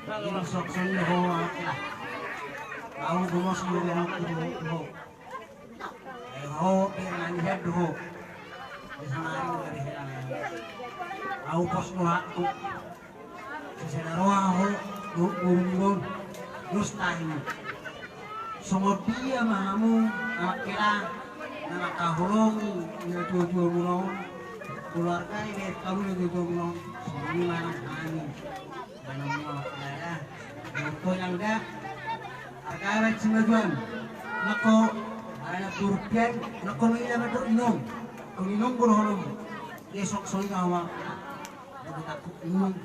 Ini sok-sok ho akla. Au gumos mo ho. Ho pirang head ho. Isamarin dari hilang. Au pos mo aku. Sesenarwa ho gurung terus tahu. Sumur dia mahamu akla na kahulong na tujuh mulong keluarga ini kamu na tujuh mulong sini mana kami. Manong kaya ito yang dah agak semajuan nako anak turkian nako may naman to inom kung inom burohon esok soy ngawa takut inom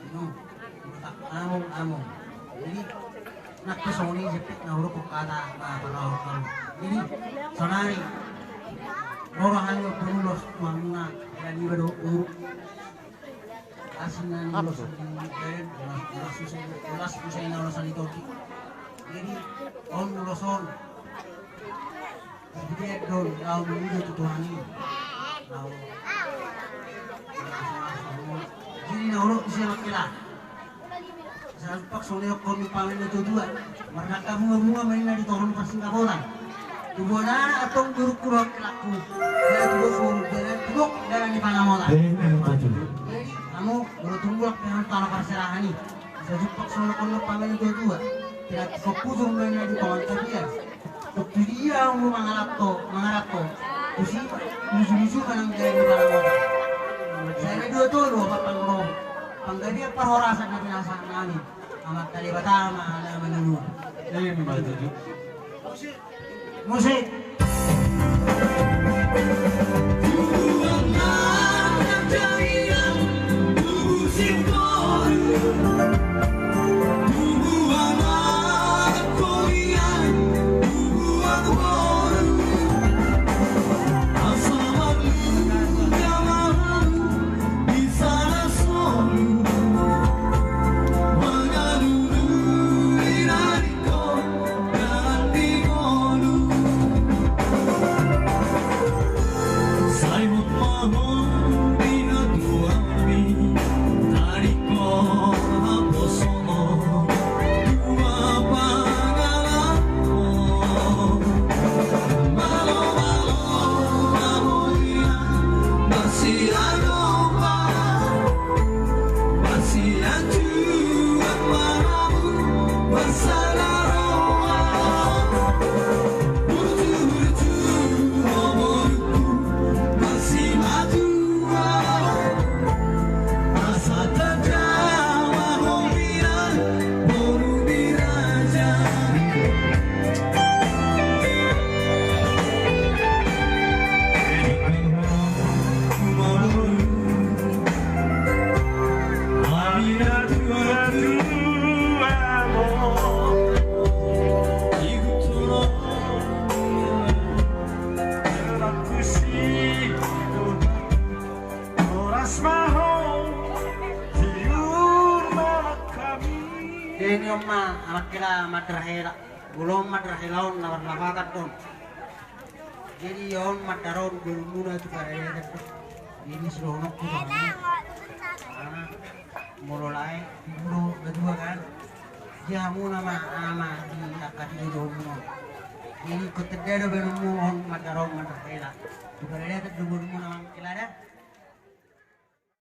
tak among jadi nak soni jepit na huruf kata kalau ini sonari orang yang penulos mamuna dan ibadah urut asinan ulos dan ulas usai na ulasan itu jadi on uloson jadi don kau menuju tutuhani kau jadi na ulo siya makila salpak soalnya kami pamen itu dua mereka kamu bunga main di tahun pasing kabolan tubona atong guru-guru laku dan tubuh dan tubuh dan di pangamola kamu baru tunggu dengan tanah perserahani sejupak soalnya kalau pamen itu dua tidak fokus main di tahun terbiar waktu dia mau mengharap to usi musuh kanang dari di pangamola saya dua tuh papang panggadi apa horasan na pinasaan namin amat kalibatama na manunod musik ini omma anak kira madrahela belum madrahelaun nawar lafakat don jadi yon madaron gulmuna juga ada ini seronok tuh mulai dulu kedua kan jamu nama ama di akad di domo ini kutedero benumu on madaron madrahela juga ada gulmuna nama kira